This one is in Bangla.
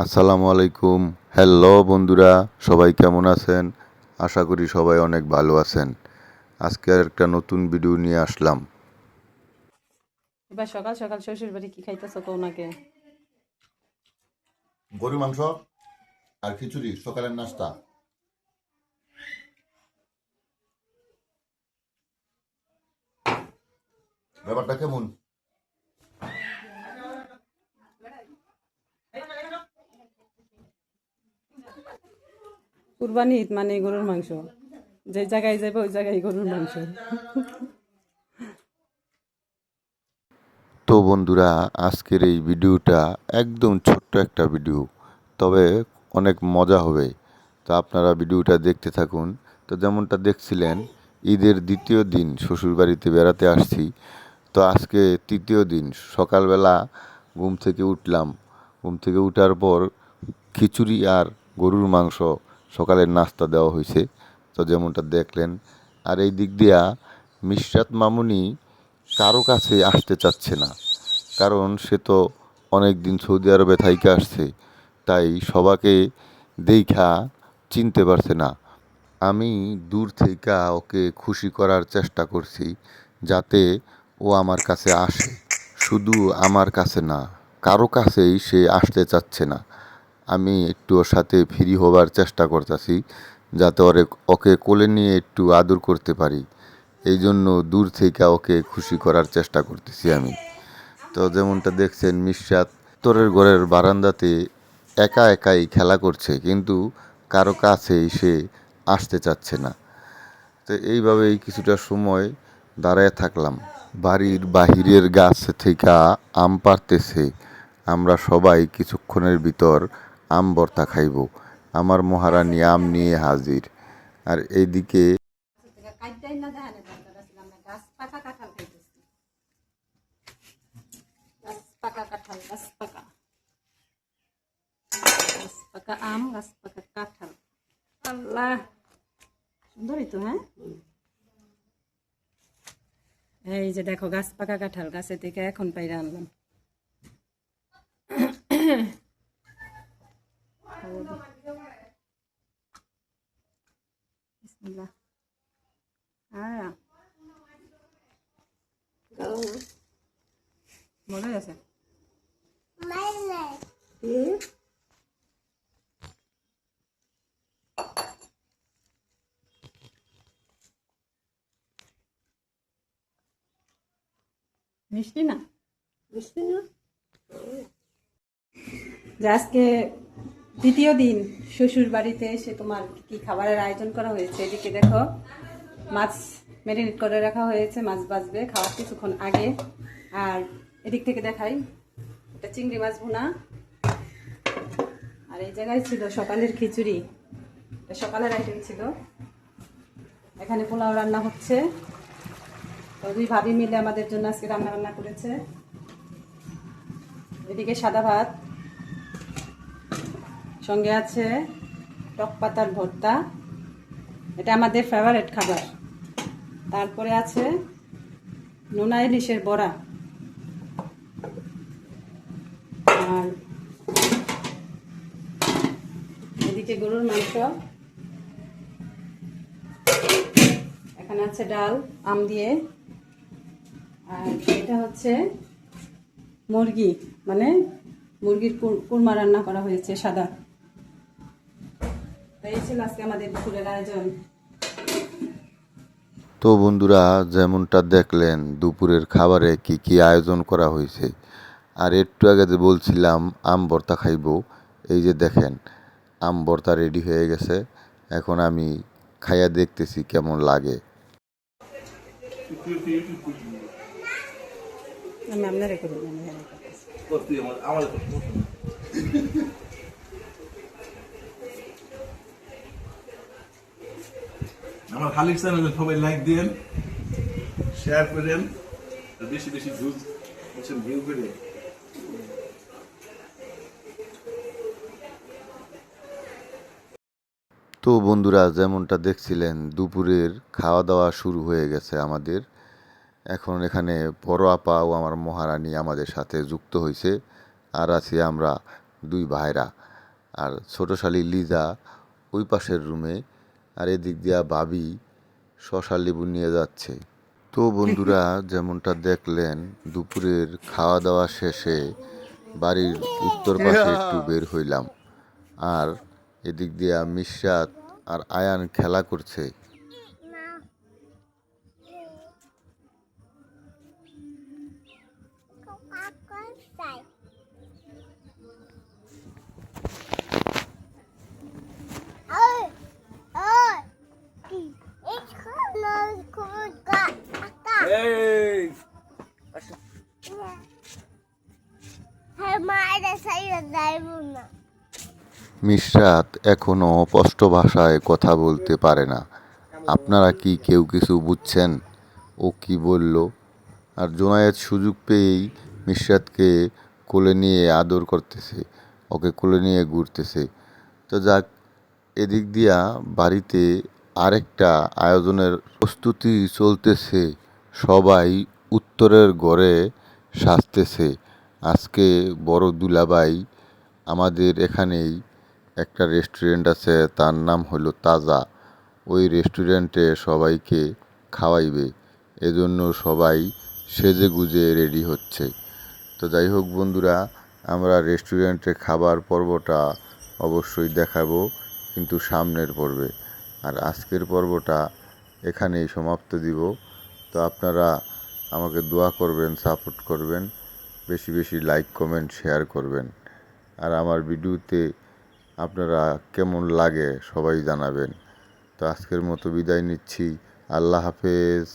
আসসালামু আলাইকুম। হ্যালো বন্ধুরা, সবাই কেমন আছেন? আশা করি সবাই অনেক ভালো আছেন। আজকে আর একটা নতুন ভিডিও নিয়ে আসলাম। এবার সকাল সকাল শ্বশুর বাড়ি কি খাইতেছ কৌনাকে? গরু মাংস আর খিচুড়ি সকালের নাস্তা। ব্যাপারটা কেমন? কুরবানি ঈদ মানে গরুর মাংস, যে জায়গায় যাবে ওই জায়গায় গরুর মাংস। তো বন্ধুরা, আজকের এই ভিডিওটা একদম ছোট্ট একটা ভিডিও, তবে অনেক মজা হবে। তো আপনারা ভিডিওটা দেখতে থাকুন। তো যেমনটা দেখছিলেন, ঈদের দ্বিতীয় দিন শ্বশুরবাড়িতে বেড়াতে আসছি। তো আজকে তৃতীয় দিন সকালবেলা ঘুম থেকে উঠলাম। ঘুম থেকে উঠার পর খিচুড়ি আর গরুর মাংস সকালের নাস্তা দেওয়া হয়েছে। তো যেমনটা দেখলেন, আর এই দিক দিয়া মিশরাত মামুনি কারো কাছে আসতে চাচ্ছে না, কারণ সে তো অনেক দিন সৌদি আরবে থাইকে আসছে, তাই সবাকে দেইখা চিনতে পারছে না। আমি দূর থেকে ওকে খুশি করার চেষ্টা করছি, যাতে ও আমার কাছে আসে। শুধু আমার কাছে না, কারো কাছেই সে আসতে চাচ্ছে না। আমি একটু ওর সাথে ফ্রি হবার চেষ্টা করতেছি, যাতে ওকে কোলে নিয়ে একটু আদর করতে পারি। এই জন্য দূর থেকে ওকে খুশি করার চেষ্টা করতেছি আমি। তো যেমনটা দেখছেন, মিশরাত উত্তরের ঘরের বারান্দাতে একা একাই খেলা করছে, কিন্তু কারো কাছেই সে আসতে চাচ্ছে না। তো এইভাবেই কিছুটা সময় দাঁড়ায় থাকলাম। বাড়ির বাহিরের গাছ থেকে আম পাড়তেছে। আমরা সবাই কিছুক্ষণের ভিতর আম ভর্তা খাইব। আমার মহারানী আম নিয়ে হাজির। আর এইদিকে পাকা আম, গাছ পাকা কাঁঠাল। আল্লাহ, সুন্দরই তো। হ্যাঁ, এই যে দেখো গাছ পাকা কাঁঠাল, গাছে থেকে এখন পাইরা আনলাম। বিসমিল্লাহ। হ্যাঁ, মজাই আছে। মিষ্টি না, মিষ্টি না। যে আজকে দ্বিতীয় দিন শ্বশুর বাড়িতে এসে তোমার কি খাবারের আয়োজন করা হয়েছে। এদিকে দেখো, মাছ ম্যারিনেট করে রাখা হয়েছে, মাছ ভাজবে খাওয়ার কিছুক্ষণ আগে। আর এদিক থেকে দেখাই, এটা চিংড়ি মাছ ভুনা। আর এই জায়গায় ছিল সকালের খিচুড়ি, এটা সকালের আইটেম ছিল। এখানে পোলাও রান্না হচ্ছে, তো দুই ভাবি মিলে আমাদের জন্য আজকে রান্না বান্না করেছে। এদিকে সাদা ভাত, সঙ্গে আছে টক পাতার ভর্তা, এটা আমাদের ফেভারিট খাবার। তারপরে আছে নোনা ইলিশের বড়া, আর এদিকে গরুর মাংস, এখানে আছে ডাল আম দিয়ে, আর এটা হচ্ছে মুরগি, মানে মুরগির কুরমা রান্না করা হয়েছে সাদা। এই ছিল আজকে আমাদের দুপুরের আয়োজন। তো বন্ধুরা, যেমনটা দেখলেন দুপুরের খাবারে কি কি আয়োজন করা হয়েছে। আর একটু আগে যে বলছিলাম আম ভর্তা খাইবো, এই যে দেখেন আম ভর্তা রেডি হয়ে গেছে। এখন আমি খাইয়া দেখতেছি কেমন লাগে। আমি আপনারে করি, আমি আমার খালিক চ্যানেলে সবাই লাইক দিন, শেয়ার করেন, বেশি বেশি ভিউ করে। তো বন্ধুরা, যেমনটা দেখছিলেন দুপুরের খাওয়া দাওয়া শুরু হয়ে গেছে আমাদের। এখন এখানে বড় আপা ও আমার মহারানী আমাদের সাথে যুক্ত হয়েছে, আর আছি আমরা দুই ভাইরা। আর ছোট শালি লিজা ওই পাশের রুমে, আর এদিক দিয়া ভাবি শশা লেবু নিয়ে যাচ্ছে। তো বন্ধুরা, যেমনটা দেখলেন দুপুরের খাওয়া দাওয়া শেষে বাড়ির উত্তর পাশে একটু বের হইলাম। আর এদিক দিয়া মিশরাত আর আয়ান খেলা করছে। এই মিশরাত এখনো স্পষ্ট ভাষায় কথা বলতে পারে না। আপনারা কি কেউ কিছু বুঝছেন ও কি বলল? আর জোনায়েদ সুযোগ পেয়েই মিশরাতকে কোলে নিয়ে আদর করতেছে, ওকে কোলে নিয়ে ঘুরতেছে। তো যাক, এদিক দিয়া বাড়িতে আরেকটা আয়োজনের প্রস্তুতি চলতেছে। সবাই উত্তরের ঘরে সাজতেছে। আজকে বড় দুলাভাই আমাদের এখানেই একটা রেস্টুরেন্ট আছে, তার নাম হলো তাজা। ওই রেস্টুরেন্টে সবাইকে খাওয়াইবে, এজন্য সবাই সেজে গুজে রেডি হচ্ছে। তো যাই হোক বন্ধুরা, আমরা রেস্টুরেন্টে খাবার পর্বটা অবশ্যই দেখাবো, কিন্তু সামনের পর্বে। আর আজকের পর্বটা এখানেই সমাপ্ত দিব। তো আপনারা আমাকে দোয়া করবেন, সাপোর্ট করবেন, বেশি বেশি লাইক কমেন্ট শেয়ার করবেন। আর আমার ভিডিওতে আপনারা কেমন লাগে সবাই জানাবেন। তো আজকের মতো বিদায় নিচ্ছি। আল্লাহ হাফেজ।